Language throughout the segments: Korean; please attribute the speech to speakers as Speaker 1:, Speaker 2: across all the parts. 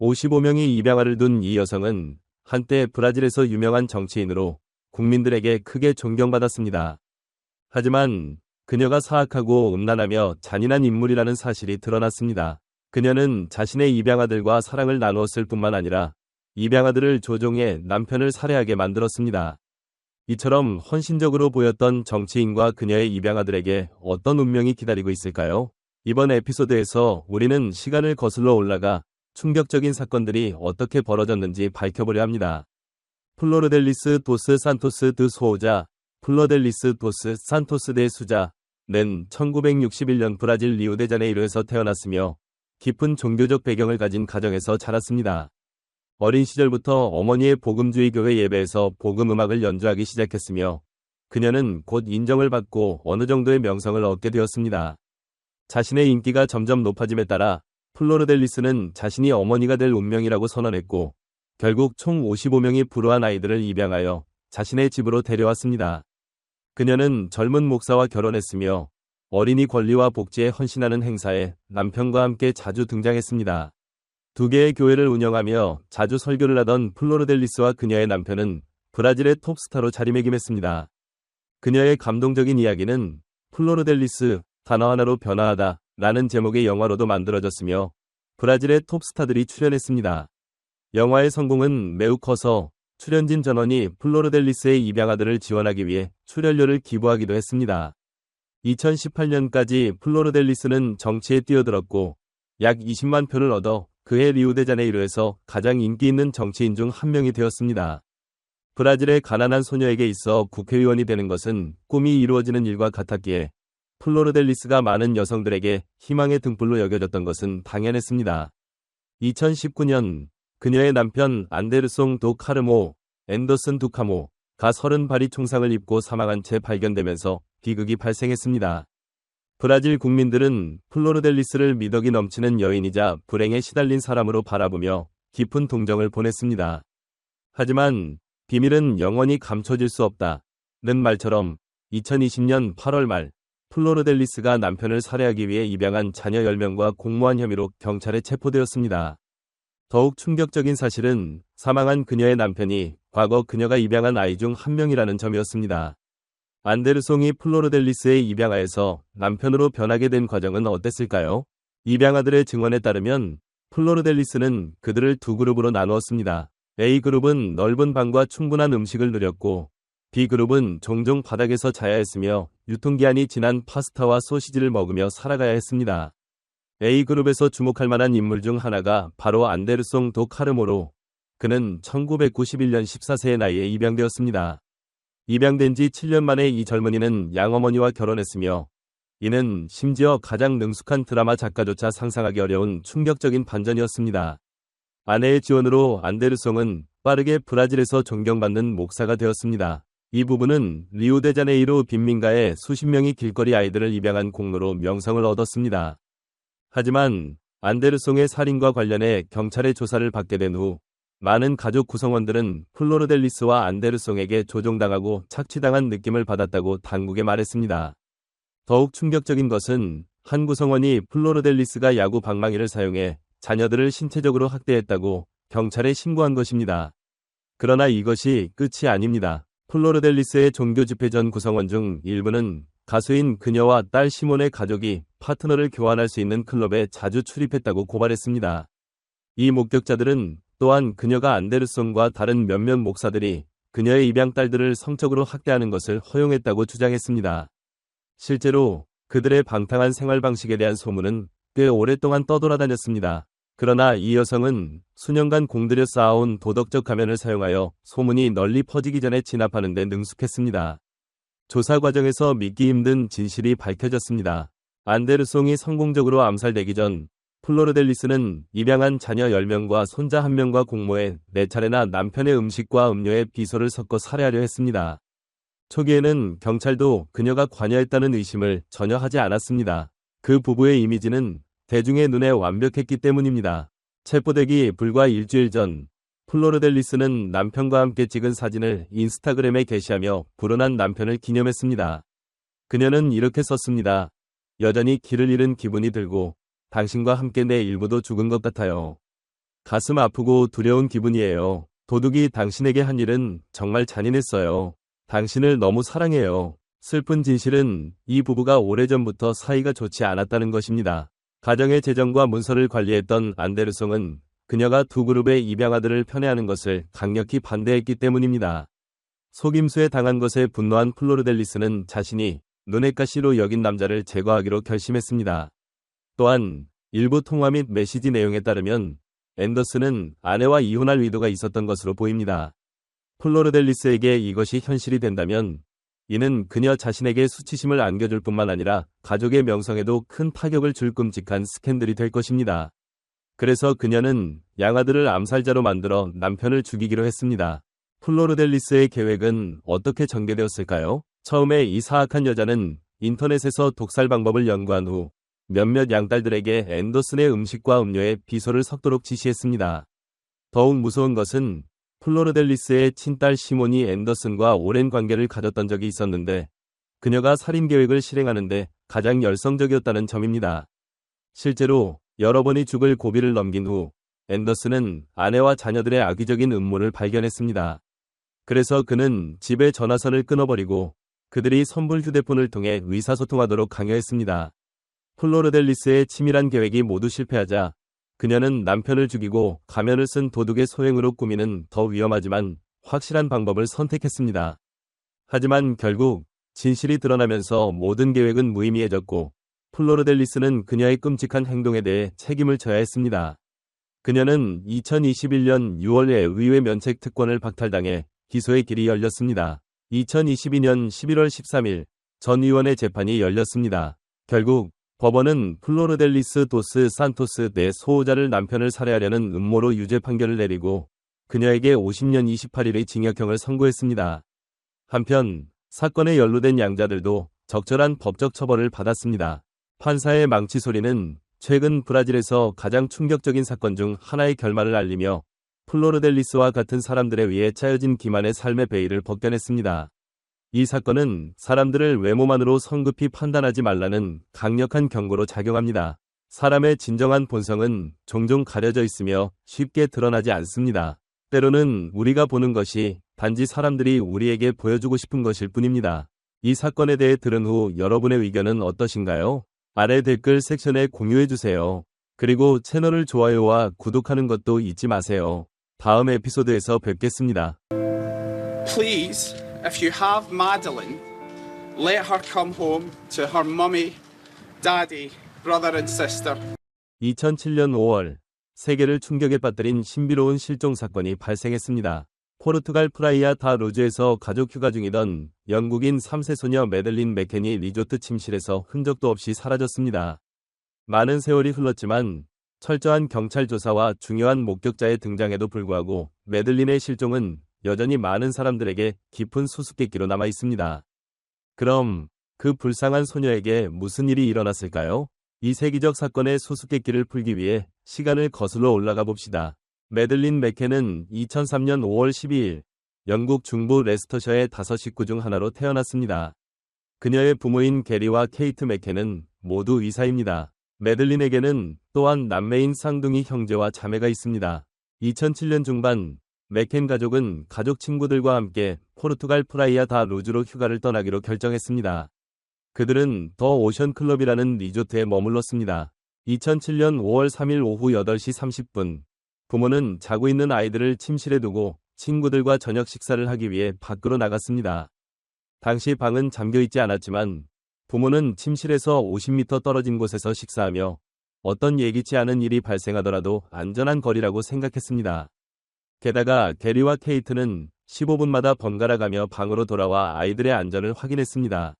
Speaker 1: 55명의 입양아를 둔 이 여성은 한때 브라질에서 유명한 정치인으로 국민들에게 크게 존경받았습니다. 하지만 그녀가 사악하고 음란하며 잔인한 인물이라는 사실이 드러났습니다. 그녀는 자신의 입양아들과 사랑을 나누었을 뿐만 아니라 입양아들을 조종해 남편을 살해하게 만들었습니다. 이처럼 헌신적으로 보였던 정치인과 그녀의 입양아들에게 어떤 운명이 기다리고 있을까요? 이번 에피소드에서 우리는 시간을 거슬러 올라가 충격적인 사건들이 어떻게 벌어졌는지 밝혀보려 합니다. 플로르델리스 도스 산토스 드 소호자, 플로델리스 도스 산토스 데 수자는 1961년 브라질 리우데자네이루에서 태어났으며 깊은 종교적 배경을 가진 가정에서 자랐습니다. 어린 시절부터 어머니의 복음주의 교회 예배에서 복음 음악을 연주하기 시작했으며 그녀는 곧 인정을 받고 어느 정도의 명성을 얻게 되었습니다. 자신의 인기가 점점 높아짐에 따라 플로르델리스는 자신이 어머니가 될 운명이라고 선언했고 결국 총 55명의 불우한 아이들을 입양하여 자신의 집으로 데려왔습니다. 그녀는 젊은 목사와 결혼했으며 어린이 권리와 복지에 헌신하는 행사에 남편과 함께 자주 등장했습니다. 두 개의 교회를 운영하며 자주 설교를 하던 플로르델리스와 그녀의 남편은 브라질의 톱스타로 자리매김했습니다. 그녀의 감동적인 이야기는 플로르델리스, 단어 하나로 변화하다 라는 제목의 영화로도 만들어졌으며 브라질의 톱스타들이 출연했습니다. 영화의 성공은 매우 커서 출연진 전원이 플로르델리스의 입양아들을 지원하기 위해 출연료를 기부하기도 했습니다. 2018년까지 플로르델리스는 정치에 뛰어들었고 약 20만 표를 얻어 그해 리우데자네이루에서 가장 인기 있는 정치인 중 한 명이 되었습니다. 브라질의 가난한 소녀에게 있어 국회의원이 되는 것은 꿈이 이루어지는 일과 같았기에 플로르델리스가 많은 여성들에게 희망의 등불로 여겨졌던 것은 당연했습니다. 2019년 그녀의 남편 안데르송 도 카르모 앤더슨 두카모가 30발이 총상을 입고 사망한 채 발견되면서 비극이 발생했습니다. 브라질 국민들은 플로르델리스를 미덕이 넘치는 여인이자 불행에 시달린 사람으로 바라보며 깊은 동정을 보냈습니다. 하지만 비밀은 영원히 감춰질 수 없다는 말처럼 2020년 8월 말 플로르델리스가 남편을 살해하기 위해 입양한 자녀 10명과 공모한 혐의로 경찰에 체포되었습니다. 더욱 충격적인 사실은 사망한 그녀의 남편이 과거 그녀가 입양한 아이 중 한 명이라는 점이었습니다. 안데르송이 플로르델리스의 입양아에서 남편으로 변하게 된 과정은 어땠을까요? 입양아들의 증언에 따르면 플로르델리스는 그들을 두 그룹으로 나누었습니다. A그룹은 넓은 방과 충분한 음식을 누렸고 B그룹은 종종 바닥에서 자야 했으며 유통기한이 지난 파스타와 소시지를 먹으며 살아가야 했습니다. A그룹에서 주목할 만한 인물 중 하나가 바로 안데르송 도 카르모로 그는 1991년 14세의 나이에 입양되었습니다. 입양된 지 7년 만에 이 젊은이는 양어머니와 결혼했으며 이는 심지어 가장 능숙한 드라마 작가조차 상상하기 어려운 충격적인 반전이었습니다. 아내의 지원으로 안데르송은 빠르게 브라질에서 존경받는 목사가 되었습니다. 이 부부는 리우데자네이루 빈민가에 수십 명의 길거리 아이들을 입양한 공로로 명성을 얻었습니다. 하지만 안데르송의 살인과 관련해 경찰의 조사를 받게 된 후 많은 가족 구성원들은 플로르델리스와 안데르송에게 조종당하고 착취당한 느낌을 받았다고 당국에 말했습니다. 더욱 충격적인 것은 한 구성원이 플로르델리스가 야구 방망이를 사용해 자녀들을 신체적으로 학대했다고 경찰에 신고한 것입니다. 그러나 이것이 끝이 아닙니다. 플로르델리스의 종교 집회 전 구성원 중 일부는 가수인 그녀와 딸 시몬의 가족이 파트너를 교환할 수 있는 클럽에 자주 출입했다고 고발했습니다. 이 목격자들은 또한 그녀가 안데르송과 다른 몇몇 목사들이 그녀의 입양 딸들을 성적으로 학대하는 것을 허용했다고 주장했습니다. 실제로 그들의 방탕한 생활 방식에 대한 소문은 꽤 오랫동안 떠돌아다녔습니다. 그러나 이 여성은 수년간 공들여 쌓아온 도덕적 가면을 사용하여 소문이 널리 퍼지기 전에 진압하는 데 능숙했습니다. 조사 과정에서 믿기 힘든 진실이 밝혀졌습니다. 안데르송이 성공적으로 암살되기 전 플로르델리스는 입양한 자녀 10명과 손자 1명과 공모해 4차례나 남편의 음식과 음료에 비소를 섞어 살해하려 했습니다. 초기에는 경찰도 그녀가 관여했다는 의심을 전혀 하지 않았습니다. 그 부부의 이미지는 대중의 눈에 완벽했기 때문입니다. 체포되기 불과 일주일 전 플로르델리스는 남편과 함께 찍은 사진을 인스타그램에 게시하며 불운한 남편을 기념했습니다. 그녀는 이렇게 썼습니다. 여전히 길을 잃은 기분이 들고 당신과 함께 내 일부도 죽은 것 같아요. 가슴 아프고 두려운 기분이에요. 도둑이 당신에게 한 일은 정말 잔인했어요. 당신을 너무 사랑해요. 슬픈 진실은 이 부부가 오래전부터 사이가 좋지 않았다는 것입니다. 가정의 재정과 문서를 관리했던 안데르송은 그녀가 두 그룹의 입양아들을 편애하는 것을 강력히 반대했기 때문입니다. 속임수에 당한 것에 분노한 플로르델리스는 자신이 눈엣 가시로 여긴 남자를 제거하기로 결심했습니다. 또한 일부 통화 및 메시지 내용에 따르면 앤더슨은 아내와 이혼할 의도가 있었던 것으로 보입니다. 플로르델리스에게 이것이 현실이 된다면 이는 그녀 자신에게 수치심을 안겨줄 뿐만 아니라 가족의 명성에도 큰 타격을 줄 끔찍한 스캔들이 될 것입니다. 그래서 그녀는 양아들을 암살자로 만들어 남편을 죽이기로 했습니다. 플로르델리스의 계획은 어떻게 전개되었을까요? 처음에 이 사악한 여자는 인터넷에서 독살 방법을 연구한 후 몇몇 양딸들에게 앤더슨의 음식과 음료에 비소를 섞도록 지시했습니다. 더욱 무서운 것은 플로르델리스의 친딸 시몬이 앤더슨과 오랜 관계를 가졌던 적이 있었는데 그녀가 살인 계획을 실행하는데 가장 열성적이었다는 점입니다. 실제로 여러 번이 죽을 고비를 넘긴 후 앤더슨은 아내와 자녀들의 악의적인 음모를 발견했습니다. 그래서 그는 집에 전화선을 끊어버리고 그들이 선불 휴대폰을 통해 의사소통하도록 강요했습니다. 플로르델리스의 치밀한 계획이 모두 실패하자 그녀는 남편을 죽이고 가면을 쓴 도둑의 소행으로 꾸미는 더 위험하지만 확실한 방법을 선택했습니다. 하지만 결국 진실이 드러나면서 모든 계획은 무의미해졌고 플로르델리스는 그녀의 끔찍한 행동에 대해 책임을 져야 했습니다. 그녀는 2021년 6월에 의회 면책 특권을 박탈당해 기소의 길이 열렸습니다. 2022년 11월 13일 전 의원의 재판이 열렸습니다. 결국 법원은 플로르델리스 도스 산토스 내 소호자를 남편을 살해하려는 음모로 유죄 판결을 내리고 그녀에게 50년 28일의 징역형을 선고했습니다. 한편 사건에 연루된 양자들도 적절한 법적 처벌을 받았습니다. 판사의 망치 소리는 최근 브라질에서 가장 충격적인 사건 중 하나의 결말을 알리며 플로르델리스와 같은 사람들에 의해 짜여진 기만의 삶의 베일을 벗겨냈습니다. 이 사건은 사람들을 외모만으로 성급히 판단하지 말라는 강력한 경고로 작용합니다. 사람의 진정한 본성은 종종 가려져 있으며 쉽게 드러나지 않습니다. 때로는 우리가 보는 것이 단지 사람들이 우리에게 보여주고 싶은 것일 뿐입니다. 이 사건에 대해 들은 후 여러분의 의견은 어떠신가요? 아래 댓글 섹션에 공유해주세요. 그리고 채널을 좋아요와 구독하는 것도 잊지 마세요. 다음 에피소드에서 뵙겠습니다.
Speaker 2: Please, if you have Madeline, let her come home to her mummy, daddy, brother and sister.
Speaker 1: 2007년 5월 세계를 충격에 빠뜨린 신비로운 실종 사건이 발생했습니다. 포르투갈 프라이아 다 루즈에서 가족 휴가 중이던 영국인 3세 소녀 매들린 맥켄이 리조트 침실에서 흔적도 없이 사라졌습니다. 많은 세월이 흘렀지만 철저한 경찰 조사와 중요한 목격자의 등장에도 불구하고 매들린의 실종은 여전히 많은 사람들에게 깊은 수수께끼로 남아 있습니다. 그럼 그 불쌍한 소녀에게 무슨 일이 일어났을까요? 이 세기적 사건의 수수께끼를 풀기 위해 시간을 거슬러 올라가 봅시다. 매들린 맥켄은 2003년 5월 12일 영국 중부 레스터셔의 5 식구 중 하나로 태어났습니다. 그녀의 부모인 게리와 케이트 맥켄은 모두 의사입니다. 매들린에게는 또한 남매인 쌍둥이 형제와 자매가 있습니다. 2007년 중반 맥켄 가족은 가족 친구들과 함께 포르투갈 프라이아 다 루즈로 휴가를 떠나기로 결정했습니다. 그들은 더 오션 클럽이라는 리조트에 머물렀습니다. 2007년 5월 3일 오후 8시 30분 부모는 자고 있는 아이들을 침실에 두고 친구들과 저녁 식사를 하기 위해 밖으로 나갔습니다. 당시 방은 잠겨있지 않았지만 부모는 침실에서 50m 떨어진 곳에서 식사하며 어떤 예기치 않은 일이 발생하더라도 안전한 거리라고 생각했습니다. 게다가 게리와 케이트는 15분마다 번갈아 가며 방으로 돌아와 아이들의 안전을 확인했습니다.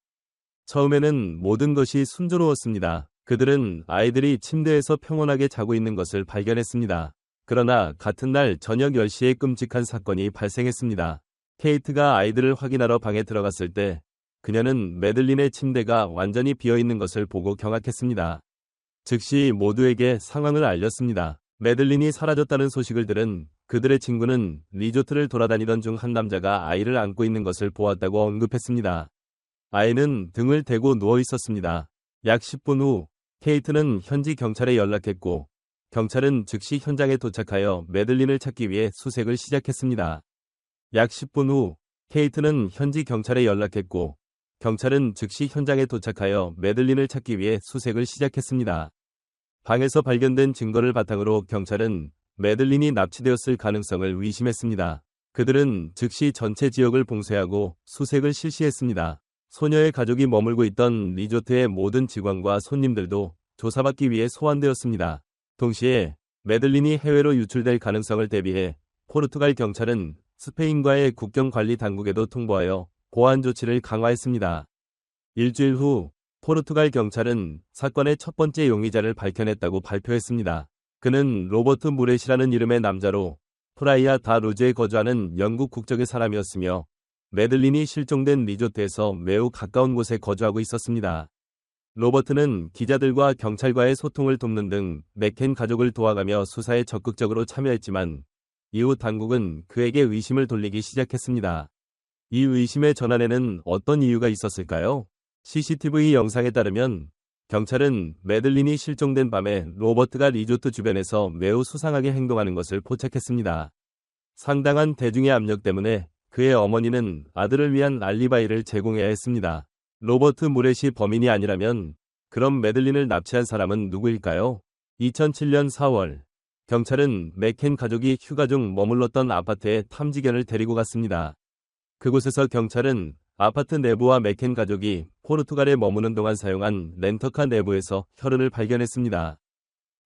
Speaker 1: 처음에는 모든 것이 순조로웠습니다. 그들은 아이들이 침대에서 평온하게 자고 있는 것을 발견했습니다. 그러나 같은 날 저녁 10시에 끔찍한 사건이 발생했습니다. 케이트가 아이들을 확인하러 방에 들어갔을 때 그녀는 매들린의 침대가 완전히 비어있는 것을 보고 경악했습니다. 즉시 모두에게 상황을 알렸습니다. 매들린이 사라졌다는 소식을 들은 그들의 친구는 리조트를 돌아다니던 중 한 남자가 아이를 안고 있는 것을 보았다고 언급했습니다. 아이는 등을 대고 누워 있었습니다. 약 10분 후 케이트는 현지 경찰에 연락했고 경찰은 즉시 현장에 도착하여 매들린을 찾기 위해 수색을 시작했습니다. 약 10분 후 케이트는 현지 경찰에 연락했고 경찰은 즉시 현장에 도착하여 매들린을 찾기 위해 수색을 시작했습니다. 방에서 발견된 증거를 바탕으로 경찰은 매들린이 납치되었을 가능성을 의심했습니다. 그들은 즉시 전체 지역을 봉쇄하고 수색을 실시했습니다. 소녀의 가족이 머물고 있던 리조트의 모든 직원과 손님들도 조사받기 위해 소환되었습니다. 동시에 매들린이 해외로 유출될 가능성을 대비해 포르투갈 경찰은 스페인과의 국경 관리 당국에도 통보하여 보안 조치를 강화했습니다. 일주일 후 포르투갈 경찰은 사건의 첫 번째 용의자를 밝혀냈다고 발표했습니다. 그는 로버트 무렛이라는 이름의 남자로 프라이아 다 루즈에 거주하는 영국 국적의 사람이었으며 매들린이 실종된 리조트에서 매우 가까운 곳에 거주하고 있었습니다. 로버트는 기자들과 경찰과의 소통을 돕는 등 맥켄 가족을 도와가며 수사에 적극적으로 참여했지만 이후 당국은 그에게 의심을 돌리기 시작했습니다. 이 의심의 전환에는 어떤 이유가 있었을까요? CCTV 영상에 따르면 경찰은 매들린이 실종된 밤에 로버트가 리조트 주변에서 매우 수상하게 행동하는 것을 포착했습니다. 상당한 대중의 압력 때문에 그의 어머니는 아들을 위한 알리바이를 제공해야 했습니다. 로버트 무렛이 범인이 아니라면 그럼 매들린을 납치한 사람은 누구일까요? 2007년 4월 경찰은 맥켄 가족이 휴가 중 머물렀던 아파트에 탐지견을 데리고 갔습니다. 그곳에서 경찰은 아파트 내부와 맥켄 가족이 포르투갈에 머무는 동안 사용한 렌터카 내부에서 혈흔을 발견했습니다.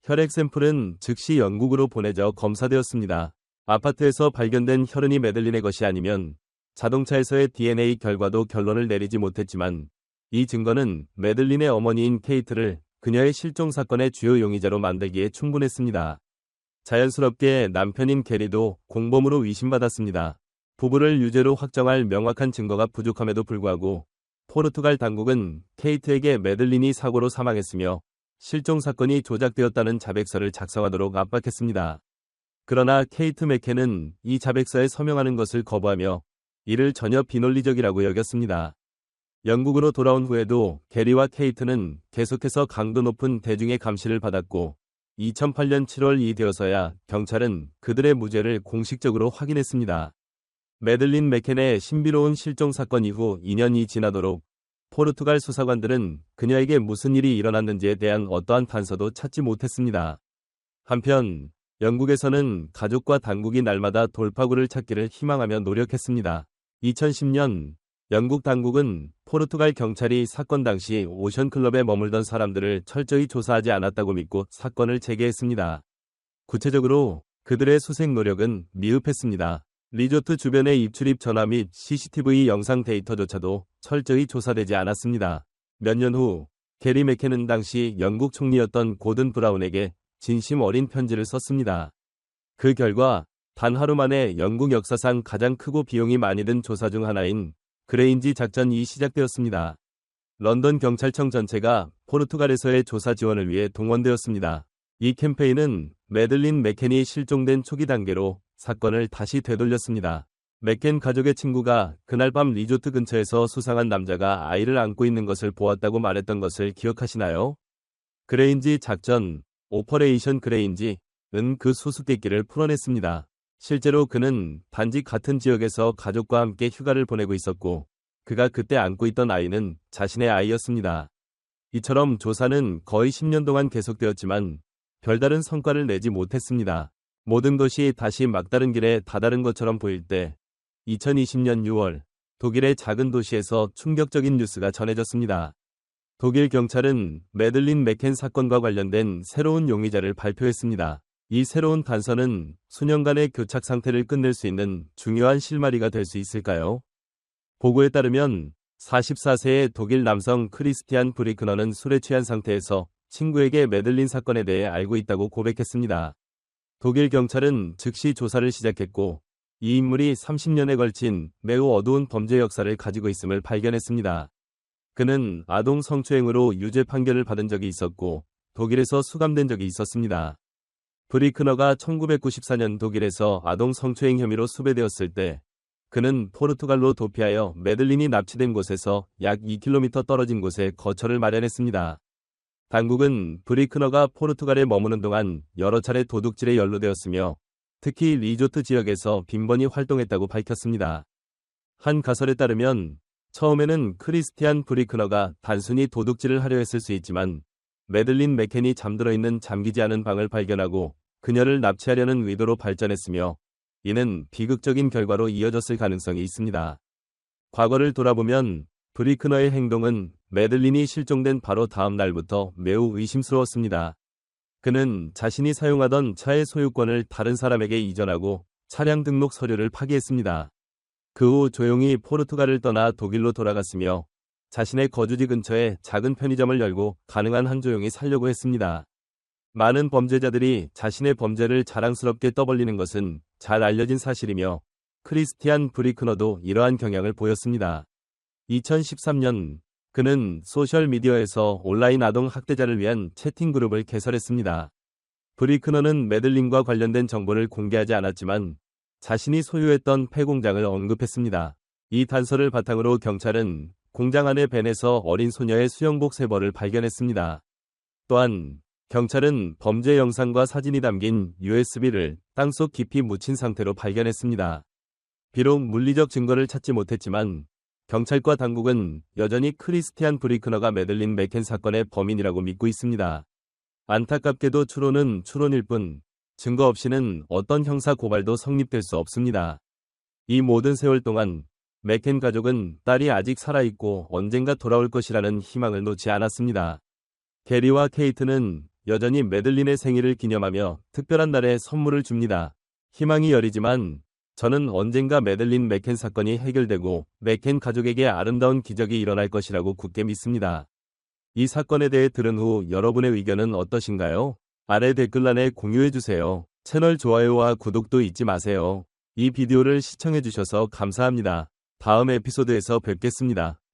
Speaker 1: 혈액 샘플은 즉시 영국으로 보내져 검사되었습니다. 아파트에서 발견된 혈흔이 매들린의 것이 아니면 자동차에서의 DNA 결과도 결론을 내리지 못했지만 이 증거는 매들린의 어머니인 케이트를 그녀의 실종 사건의 주요 용의자로 만들기에 충분했습니다. 자연스럽게 남편인 게리도 공범으로 의심받았습니다. 부부를 유죄로 확정할 명확한 증거가 부족함에도 불구하고 포르투갈 당국은 케이트에게 매들린이 사고로 사망했으며 실종 사건이 조작되었다는 자백서를 작성하도록 압박했습니다. 그러나 케이트 맥켄은 이 자백서에 서명하는 것을 거부하며 이를 전혀 비논리적이라고 여겼습니다. 영국으로 돌아온 후에도 게리와 케이트는 계속해서 강도 높은 대중의 감시를 받았고 2008년 7월이 되어서야 경찰은 그들의 무죄를 공식적으로 확인했습니다. 매들린 맥켄의 신비로운 실종 사건 이후 2년이 지나도록 포르투갈 수사관들은 그녀에게 무슨 일이 일어났는지에 대한 어떠한 단서도 찾지 못했습니다. 한편 영국에서는 가족과 당국이 날마다 돌파구를 찾기를 희망하며 노력했습니다. 2010년 영국 당국은 포르투갈 경찰이 사건 당시 오션클럽에 머물던 사람들을 철저히 조사하지 않았다고 믿고 사건을 재개했습니다. 구체적으로 그들의 수색 노력은 미흡했습니다. 리조트 주변의 입출입 전화 및 CCTV 영상 데이터조차도 철저히 조사되지 않았습니다. 몇 년 후 게리 맥켄은 당시 영국 총리였던 고든 브라운에게 진심 어린 편지를 썼습니다. 그 결과 단 하루 만에 영국 역사상 가장 크고 비용이 많이 든 조사 중 하나인 그레인지 작전이 시작되었습니다. 런던 경찰청 전체가 포르투갈에서의 조사 지원을 위해 동원되었습니다. 이 캠페인은 매들린 맥켄이 실종된 초기 단계로 사건을 다시 되돌렸습니다. 맥켄 가족의 친구가 그날 밤 리조트 근처에서 수상한 남자가 아이를 안고 있는 것을 보았다고 말했던 것을 기억하시나요? 그레인지 작전, 오퍼레이션 그레인지는 그 수수께끼를 풀어냈습니다. 실제로 그는 단지 같은 지역에서 가족과 함께 휴가를 보내고 있었고 그가 그때 안고 있던 아이는 자신의 아이였습니다. 이처럼 조사는 거의 10년 동안 계속되었지만 별다른 성과를 내지 못했습니다. 모든 것이 다시 막다른 길에 다다른 것처럼 보일 때 2020년 6월 독일의 작은 도시에서 충격적인 뉴스가 전해졌습니다. 독일 경찰은 매들린 맥켄 사건과 관련된 새로운 용의자를 발표했습니다. 이 새로운 단서는 수년간의 교착 상태를 끝낼 수 있는 중요한 실마리가 될 수 있을까요? 보고에 따르면 44세의 독일 남성 크리스티안 브리크너는 술에 취한 상태에서 친구에게 매들린 사건에 대해 알고 있다고 고백했습니다. 독일 경찰은 즉시 조사를 시작했고 이 인물이 30년에 걸친 매우 어두운 범죄 역사를 가지고 있음을 발견했습니다. 그는 아동 성추행으로 유죄 판결을 받은 적이 있었고 독일에서 수감된 적이 있었습니다. 브리크너가 1994년 독일에서 아동 성추행 혐의로 수배되었을 때 그는 포르투갈로 도피하여 매들린이 납치된 곳에서 약 2km 떨어진 곳에 거처를 마련했습니다. 당국은 브리크너가 포르투갈에 머무는 동안 여러 차례 도둑질에 연루되었으며 특히 리조트 지역에서 빈번히 활동했다고 밝혔습니다. 한 가설에 따르면 처음에는 크리스티안 브리크너가 단순히 도둑질을 하려 했을 수 있지만 매들린 맥켄이 잠들어 있는 잠기지 않은 방을 발견하고 그녀를 납치하려는 의도로 발전했으며 이는 비극적인 결과로 이어졌을 가능성이 있습니다. 과거를 돌아보면 브리크너의 행동은 매들린이 실종된 바로 다음 날부터 매우 의심스러웠습니다. 그는 자신이 사용하던 차의 소유권을 다른 사람에게 이전하고 차량 등록 서류를 파기했습니다. 그 후 조용히 포르투갈을 떠나 독일로 돌아갔으며 자신의 거주지 근처에 작은 편의점을 열고 가능한 한 조용히 살려고 했습니다. 많은 범죄자들이 자신의 범죄를 자랑스럽게 떠벌리는 것은 잘 알려진 사실이며 크리스티안 브리크너도 이러한 경향을 보였습니다. 2013년 그는 소셜미디어에서 온라인 아동 학대자를 위한 채팅 그룹을 개설했습니다. 브리크너는 매들린과 관련된 정보를 공개하지 않았지만 자신이 소유했던 폐공장을 언급했습니다. 이 단서를 바탕으로 경찰은 공장 안의 벤에서 어린 소녀의 수영복 3벌을 발견했습니다. 또한 경찰은 범죄 영상과 사진이 담긴 USB를 땅속 깊이 묻힌 상태로 발견했습니다. 비록 물리적 증거를 찾지 못했지만 경찰과 당국은 여전히 크리스티안 브리크너가 매들린 맥켄 사건의 범인이라고 믿고 있습니다. 안타깝게도 추론은 추론일 뿐 증거 없이는 어떤 형사 고발도 성립될 수 없습니다. 이 모든 세월 동안 맥켄 가족은 딸이 아직 살아있고 언젠가 돌아올 것이라는 희망을 놓지 않았습니다. 게리와 케이트는 여전히 매들린의 생일을 기념하며 특별한 날에 선물을 줍니다. 희망이 여리지만 저는 언젠가 매들린 맥켄 사건이 해결되고 맥켄 가족에게 아름다운 기적이 일어날 것이라고 굳게 믿습니다. 이 사건에 대해 들은 후 여러분의 의견은 어떠신가요? 아래 댓글란에 공유해주세요. 채널 좋아요와 구독도 잊지 마세요. 이 비디오를 시청해주셔서 감사합니다. 다음 에피소드에서 뵙겠습니다.